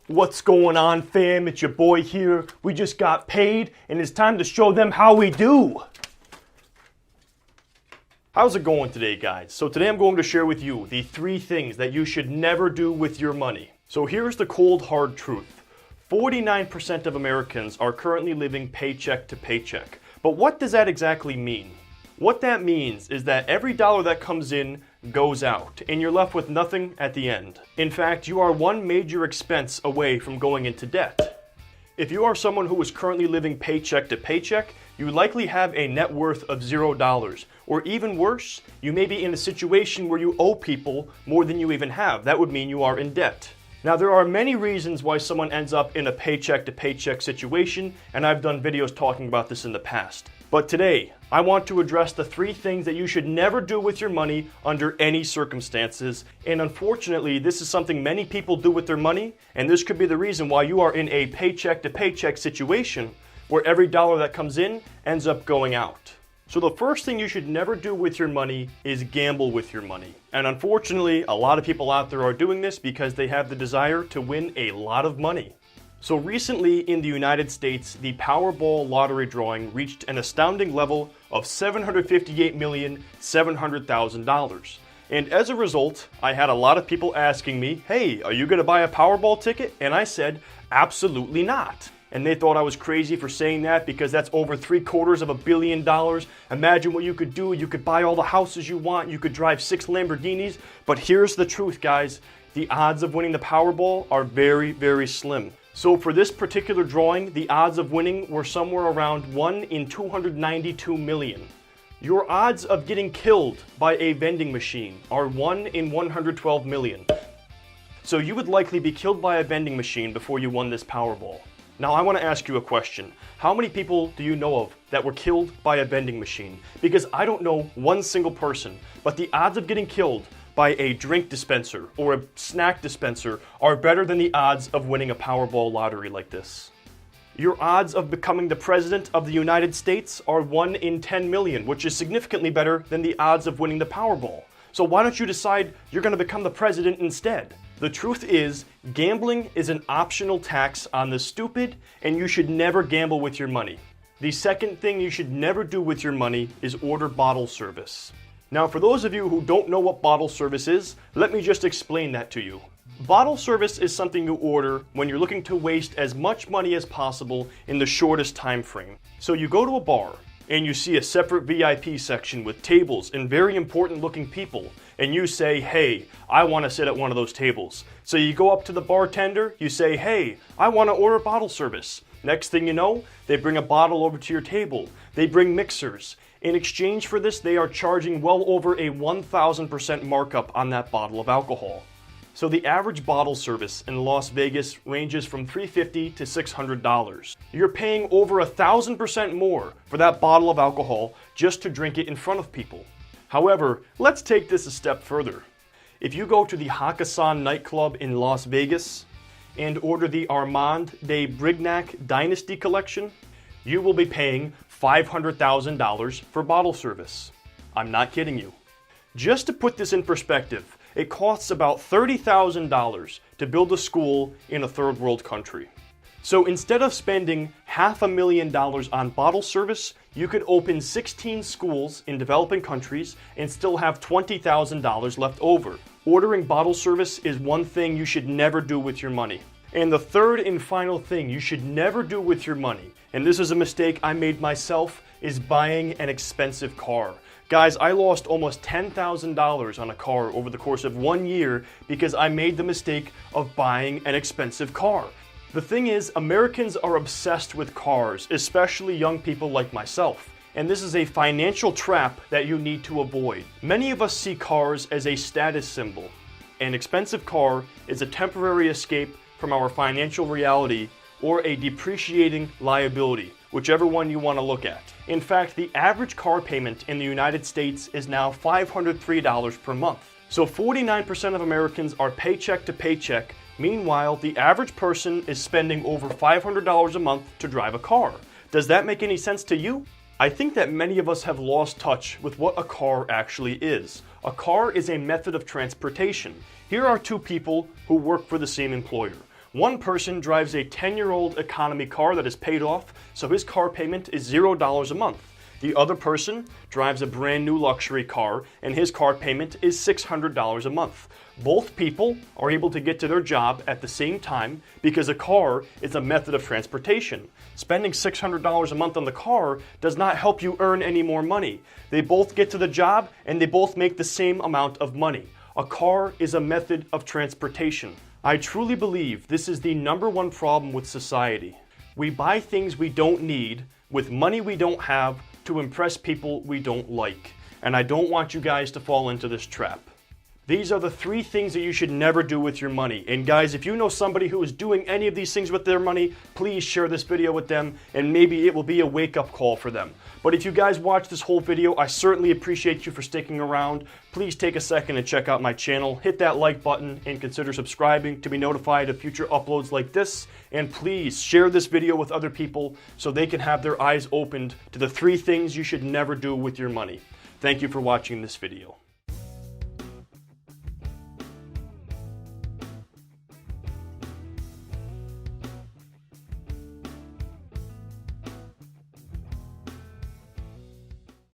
What's going on, fam? It's your boy here. We just got paid and it's time to show them how we do. How's it going today, guys? So today I'm going to share with you the 3 things that you should never do with your money. So here's the cold hard truth. 49% of Americans are currently living paycheck to paycheck. But what does that exactly mean? What that means is that every dollar that comes in goes out, and you're left with nothing at the end. In fact, you are one major expense away from going into debt. If you are someone who is currently living paycheck to paycheck, you likely have a net worth of $0. Or even worse, you may be in a situation where you owe people more than you even have. That would mean you are in debt. Now, there are many reasons why someone ends up in a paycheck to paycheck situation, and I've done videos talking about this in the past. But today, I want to address the 3 things that you should never do with your money under any circumstances. And unfortunately, this is something many people do with their money, and this could be the reason why you are in a paycheck to paycheck situation where every dollar that comes in ends up going out. So the first thing you should never do with your money is gamble with your money. And unfortunately, a lot of people out there are doing this because they have the desire to win a lot of money. So recently in the United States, the Powerball lottery drawing reached an astounding level of $758,700,000. And as a result, I had a lot of people asking me, hey, are you going to buy a Powerball ticket? And I said, absolutely not. And they thought I was crazy for saying that because that's over $750 million. Imagine what you could do. You could buy all the houses you want. You could drive 6 Lamborghinis. But here's the truth, guys. The odds of winning the Powerball are very, very slim. So for this particular drawing, the odds of winning were somewhere around 1 in 292 million. Your odds of getting killed by a vending machine are 1 in 112 million. So you would likely be killed by a vending machine before you won this Powerball. Now I want to ask you a question. How many people do you know of that were killed by a vending machine? Because I don't know one single person, but the odds of getting killed by a drink dispenser or a snack dispenser are better than the odds of winning a Powerball lottery like this. Your odds of becoming the President of the United States are 1 in 10 million, which is significantly better than the odds of winning the Powerball. So why don't you decide you're going to become the president instead? The truth is, gambling is an optional tax on the stupid, and you should never gamble with your money. The second thing you should never do with your money is order bottle service. Now, for those of you who don't know what bottle service is, let me just explain that to you. Bottle service is something you order when you're looking to waste as much money as possible in the shortest time frame. So you go to a bar, and you see a separate VIP section with tables and very important looking people, and you say, hey, I want to sit at one of those tables. So you go up to the bartender, you say, hey, I want to order bottle service. Next thing you know, they bring a bottle over to your table. They bring mixers. In exchange for this, they are charging well over a 1,000% markup on that bottle of alcohol. So the average bottle service in Las Vegas ranges from $350 to $600. You're paying over 1,000% more for that bottle of alcohol just to drink it in front of people. However, let's take this a step further. If you go to the Hakkasan nightclub in Las Vegas and order the Armand de Brignac Dynasty Collection, you will be paying $500,000 for bottle service. I'm not kidding you. Just to put this in perspective, it costs about $30,000 to build a school in a third world country. So instead of spending $500,000 on bottle service, you could open 16 schools in developing countries and still have $20,000 left over. Ordering bottle service is one thing you should never do with your money. And the third and final thing you should never do with your money, and this is a mistake I made myself, is buying an expensive car. Guys, I lost almost $10,000 on a car over the course of 1 year because I made the mistake of buying an expensive car. The thing is, Americans are obsessed with cars, especially young people like myself. And this is a financial trap that you need to avoid. Many of us see cars as a status symbol. An expensive car is a temporary escape from our financial reality or a depreciating liability, whichever one you want to look at. In fact, the average car payment in the United States is now $503 per month. So 49% of Americans are paycheck to paycheck. Meanwhile, the average person is spending over $500 a month to drive a car. Does that make any sense to you? I think that many of us have lost touch with what a car actually is. A car is a method of transportation. Here are 2 people who work for the same employer. One person drives a 10-year-old economy car that is paid off, so his car payment is $0 a month. The other person drives a brand new luxury car and his car payment is $600 a month. Both people are able to get to their job at the same time because a car is a method of transportation. Spending $600 a month on the car does not help you earn any more money. They both get to the job and they both make the same amount of money. A car is a method of transportation. I truly believe this is the #1 problem with society. We buy things we don't need with money we don't have to impress people we don't like. And I don't want you guys to fall into this trap. These are the 3 things that you should never do with your money. And guys, if you know somebody who is doing any of these things with their money, please share this video with them and maybe it will be a wake-up call for them. But if you guys watched this whole video, I certainly appreciate you for sticking around. Please take a second and check out my channel. Hit that like button and consider subscribing to be notified of future uploads like this. And please share this video with other people so they can have their eyes opened to the 3 things you should never do with your money. Thank you for watching this video.